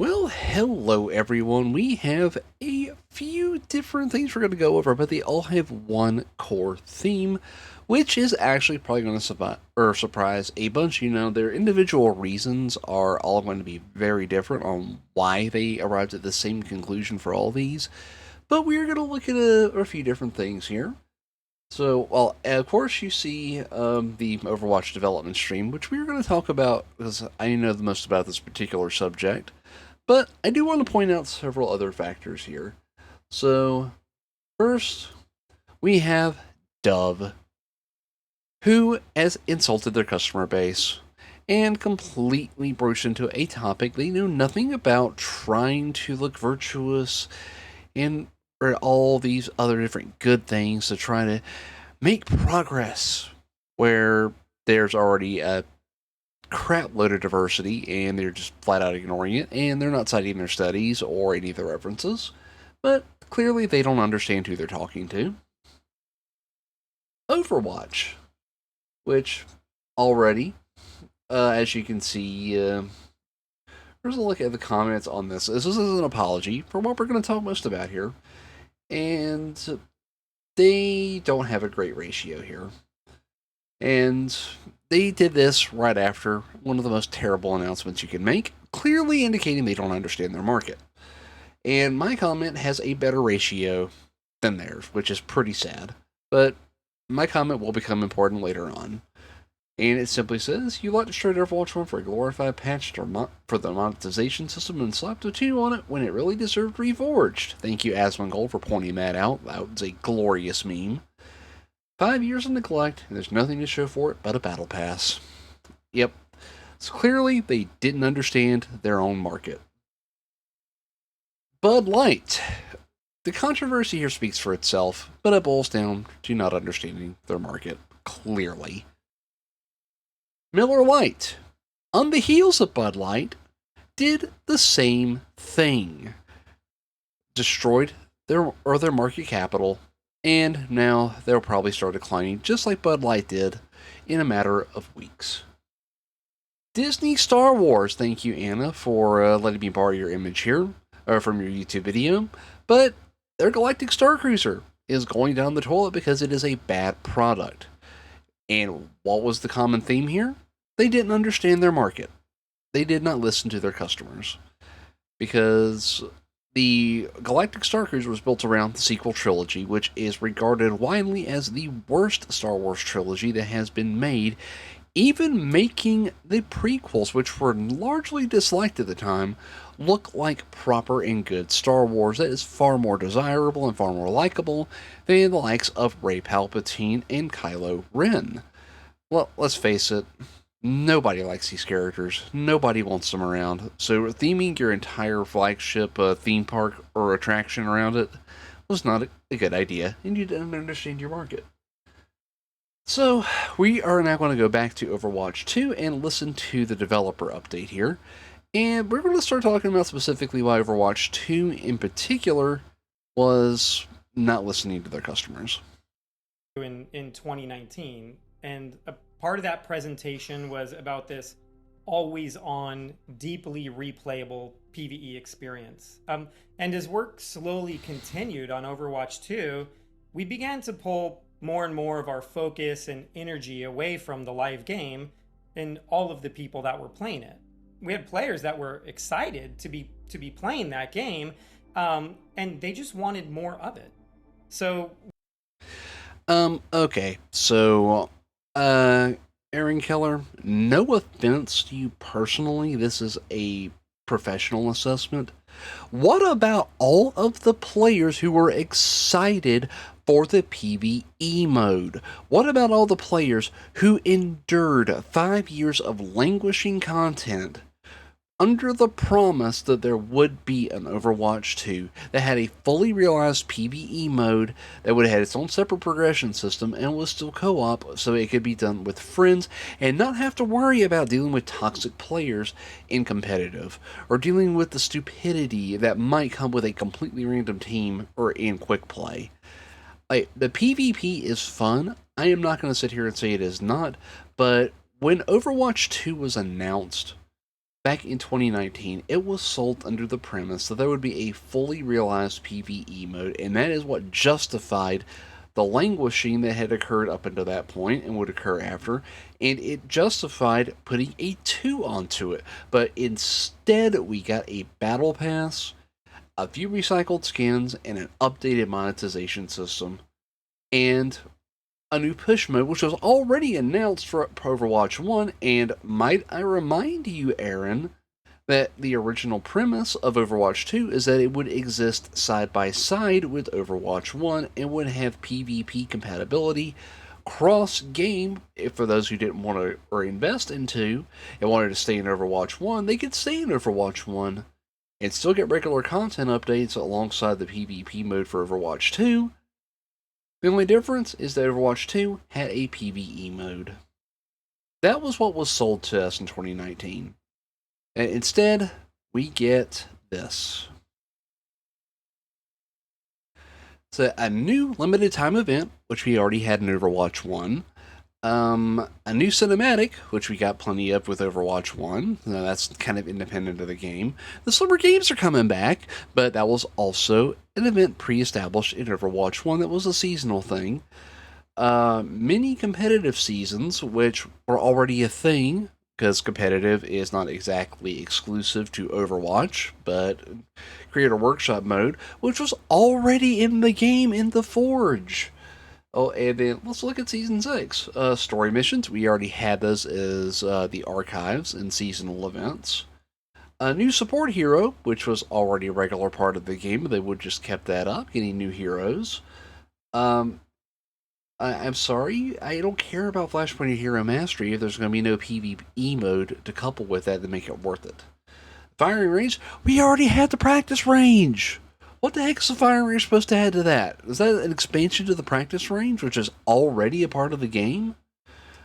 Well, hello everyone. We have a few different things we're going to go over, but they all have one core theme, which is actually probably going to surprise a bunch. Their individual reasons are all going to be very different on why they arrived at the same conclusion for all these. But we're going to look at a few different things here. So, well, of course, you see the Overwatch development stream, which we are going to talk about because I know the most about this particular subject. But I do want to point out several other factors here. So, first, we have Dove, who has insulted their customer base and completely broached into a topic they knew nothing about, trying to look virtuous and or all these other different good things to try to make progress where there's already a crap load of diversity and they're just flat out ignoring it, and they're not citing their studies or any of their references. But clearly, they don't understand who they're talking to. Overwatch, which already, as you can see, there's a look at the comments on this. This is an apology for what we're going to talk most about here, and they don't have a great ratio here. And they did this right after one of the most terrible announcements you can make, clearly indicating they don't understand their market. And my comment has a better ratio than theirs, which is pretty sad. But my comment will become important later on. And it simply says, you like to trade Overwatch 1 for a glorified patch for the monetization system and slapped a 2 on it when it really deserved Reforged. Thank you, Asmongold, for pointing that out. That was a glorious meme. 5 years of neglect, and there's nothing to show for it but a battle pass. Yep. So clearly, they didn't understand their own market. Bud Light. The controversy here speaks for itself, but it boils down to not understanding their market, clearly. Miller Lite, on the heels of Bud Light, did the same thing. Destroyed their market capital, and now they'll probably start declining just like Bud Light did in a matter of weeks. Disney Star Wars, thank you, Anna, for letting me borrow your image here from your YouTube video. But their Galactic Star Cruiser is going down the toilet because it is a bad product. And what was the common theme here? They didn't understand their market. They did not listen to their customers. Because the Galactic Star Cruiser was built around the sequel trilogy, which is regarded widely as the worst Star Wars trilogy that has been made, even making the prequels, which were largely disliked at the time, look like proper and good Star Wars that is far more desirable and far more likable than the likes of Rey Palpatine and Kylo Ren. Well, let's face it, nobody likes these characters. Nobody wants them around. So theming your entire flagship theme park or attraction around it was not a good idea, and you didn't understand your market. So we are now going to go back to Overwatch 2 and listen to the developer update here. And we're going to start talking about specifically why Overwatch 2 in particular was not listening to their customers. In 2019, and a part of that presentation was about this always on, deeply replayable PvE experience. And as work slowly continued on Overwatch 2, we began to pull more and more of our focus and energy away from the live game and all of the people that were playing it. We had players that were excited to be playing that game, and they just wanted more of it. So, okay, so, Aaron Keller, no offense to you personally, this is a professional assessment. What about all of the players who were excited for the PvE mode? What about all the players who endured 5 years of languishing content under the promise that there would be an Overwatch 2 that had a fully realized PvE mode that would have had its own separate progression system and was still co-op so it could be done with friends and not have to worry about dealing with toxic players in competitive or dealing with the stupidity that might come with a completely random team or in quick play. The PvP is fun. I am not going to sit here and say it is not, but when Overwatch 2 was announced, back in 2019, it was sold under the premise that there would be a fully realized PvE mode, and that is what justified the languishing that had occurred up until that point and would occur after, and it justified putting a 2 onto it. But instead, we got a battle pass, a few recycled skins, and an updated monetization system, and a new push mode, which was already announced for Overwatch 1. And might I remind you, Aaron, that the original premise of Overwatch 2 is that it would exist side by side with Overwatch 1 and would have PvP compatibility cross game. If for those who didn't want to or invest into and wanted to stay in Overwatch 1, they could stay in Overwatch 1 and still get regular content updates alongside the PvP mode for Overwatch 2. The only difference is that Overwatch 2 had a PvE mode. That was what was sold to us in 2019. And instead, we get this. It's a new limited time event, which we already had in Overwatch 1. A new cinematic, which we got plenty of with Overwatch 1. Now, that's kind of independent of the game. The summer games are coming back, but that was also an event pre-established in Overwatch 1 that was a seasonal thing. Mini competitive seasons, which were already a thing, because competitive is not exactly exclusive to Overwatch, but Creator Workshop mode, which was already in the game in the Forge. Oh, and then let's look at Season 6. Story missions, we already had those as the archives and seasonal events. A new support hero, which was already a regular part of the game, they would just kept that up, getting new heroes. Um, I'm sorry, I don't care about Flashpoint Hero Mastery if there's going to be no PvE mode to couple with that to make it worth it. Firing range, we already had the practice range. What the heck is the firing range supposed to add to that? Is that an expansion to the practice range, which is already a part of the game?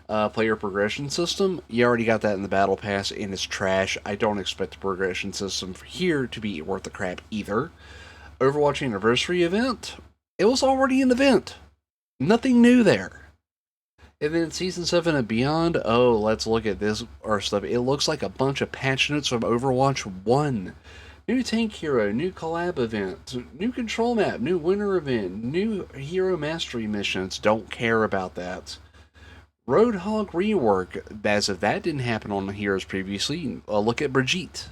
Player progression system, you already got that in the battle pass, and it's trash. I don't expect the progression system for here to be worth the crap either. Overwatch Anniversary event, it was already an event. Nothing new there. And then Season 7 and beyond, oh, let's look at this or stuff. It looks like a bunch of patch notes from Overwatch 1. New tank hero, new collab event, new control map, new winter event, new hero mastery missions. Don't care about that. Roadhog rework, as if that didn't happen on the heroes previously. Look at Brigitte.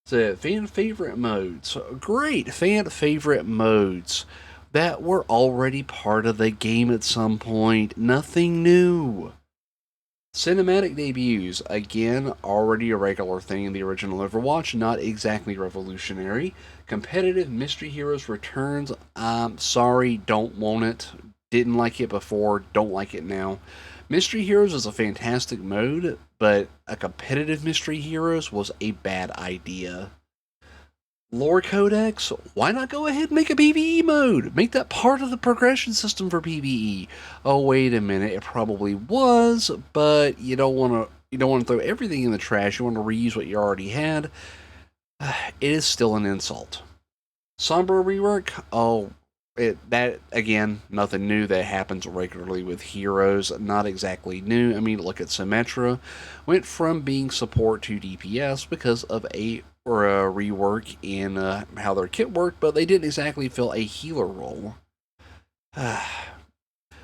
So, fan favorite modes. Great fan favorite modes that were already part of the game at some point. Nothing new. Cinematic debuts, again, already a regular thing in the original Overwatch, not exactly revolutionary. Competitive Mystery Heroes returns, I'm sorry, don't want it. Didn't like it before, don't like it now. Mystery Heroes is a fantastic mode, but a competitive Mystery Heroes was a bad idea. Lore Codex, why not go ahead and make a PvE mode? Make that part of the progression system for PvE. Oh, wait a minute, it probably was, but you don't want to throw everything in the trash. You want to reuse what you already had. It is still an insult. Sombra rework, oh, that again, nothing new. That happens regularly with heroes. Not exactly new. I mean, look at Symmetra, went from being support to DPS because of a rework in how their kit worked, but they didn't exactly fill a healer role.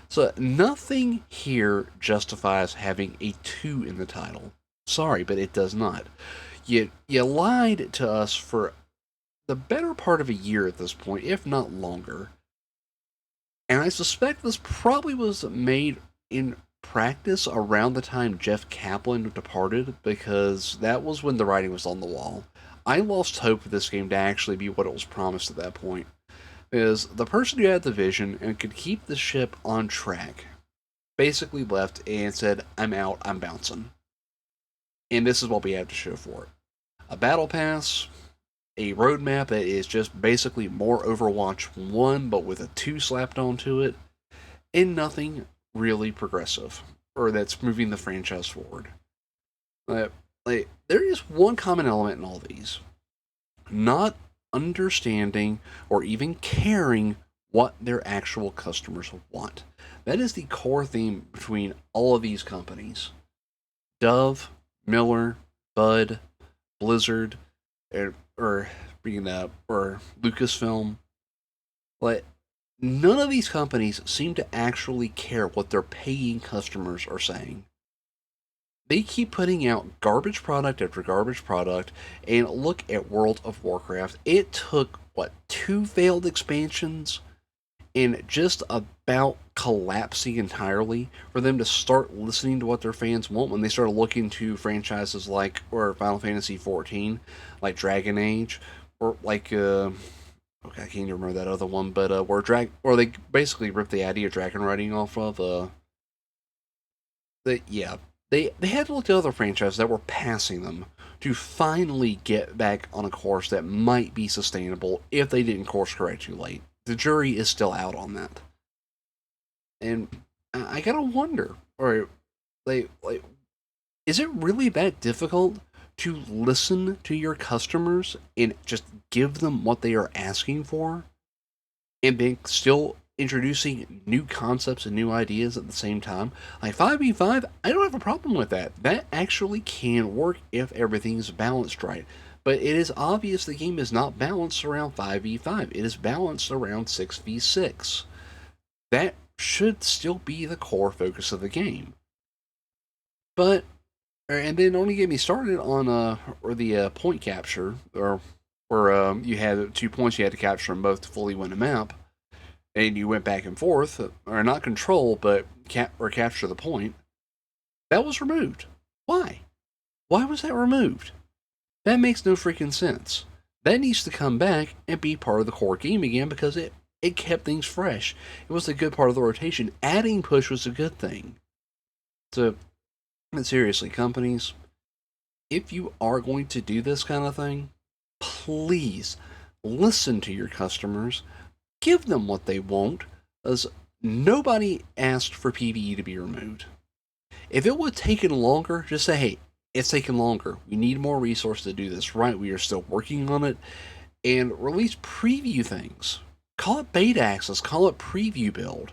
So nothing here justifies having a 2 in the title. Sorry, but it does not. You lied to us for the better part of a year at this point, if not longer. And I suspect this probably was made in practice around the time Jeff Kaplan departed, because that was when the writing was on the wall. I lost hope for this game to actually be what it was promised at that point. Because the person who had the vision and could keep the ship on track basically left and said, I'm out, I'm bouncing. And this is what we have to show for it. A battle pass, a roadmap that is just basically more Overwatch 1 but with a 2 slapped onto it, and nothing really progressive or that's moving the franchise forward. There is one common element in all these: not understanding or even caring what their actual customers want. That is the core theme between all of these companies. Dove, Miller, Bud, Blizzard, or bringing up or Lucasfilm. Like none of these companies seem to actually care what their paying customers are saying. They keep putting out garbage product after garbage product, and look at World of Warcraft. It took what, two failed expansions and just about collapsing entirely for them to start listening to what their fans want when they started looking to franchises like or Final Fantasy 14, like Dragon Age, or like okay, I can't even remember that other one, but where they basically ripped the idea of dragon riding off of yeah, they had to look at other franchises that were passing them to finally get back on a course that might be sustainable if they didn't course correct too late. The jury is still out on that, and I gotta wonder, or like, is it really that difficult to listen to your customers and just give them what they are asking for, and then still introducing new concepts and new ideas at the same time? Like 5v5, I don't have a problem with that. That actually can work if everything's balanced right. But it is obvious the game is not balanced around 5v5. It is balanced around 6v6. That should still be the core focus of the game. But and then only get me started on or the point capture, or where you had 2 points you had to capture them both to fully win a map, and you went back and forth, or not control, but capture the point. That was removed. Why? Why was that removed? That makes no freaking sense. That needs to come back and be part of the core game again because it kept things fresh. It was a good part of the rotation. Adding push was a good thing. So, but seriously, companies, if you are going to do this kind of thing, please listen to your customers, give them what they want, as nobody asked for PvE to be removed. If it would have taken longer, just say, hey, it's taken longer. We need more resources to do this right. We are still working on it. And release preview things. Call it beta access, call it preview build.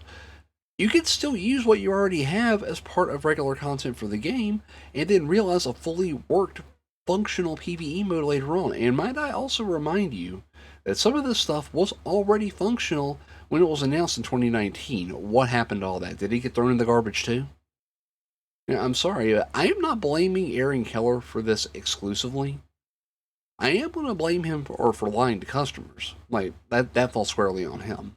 You could still use what you already have as part of regular content for the game, and then realize a fully worked, functional PvE mode later on. And might I also remind you that some of this stuff was already functional when it was announced in 2019. What happened to all that? Did it get thrown in the garbage too? Yeah, I'm sorry. I am not blaming Aaron Keller for this exclusively. I am going to blame him for lying to customers. Like, that falls squarely on him.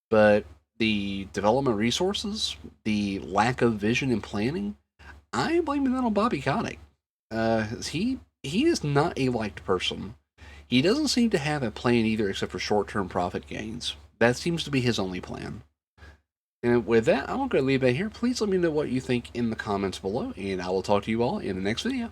But the development resources, the lack of vision and planning, I am blaming that on Bobby Kotick. He is not a liked person. He doesn't seem to have a plan either, except for short-term profit gains. That seems to be his only plan. And with that, I'm going to leave that here. Please let me know what you think in the comments below, and I will talk to you all in the next video.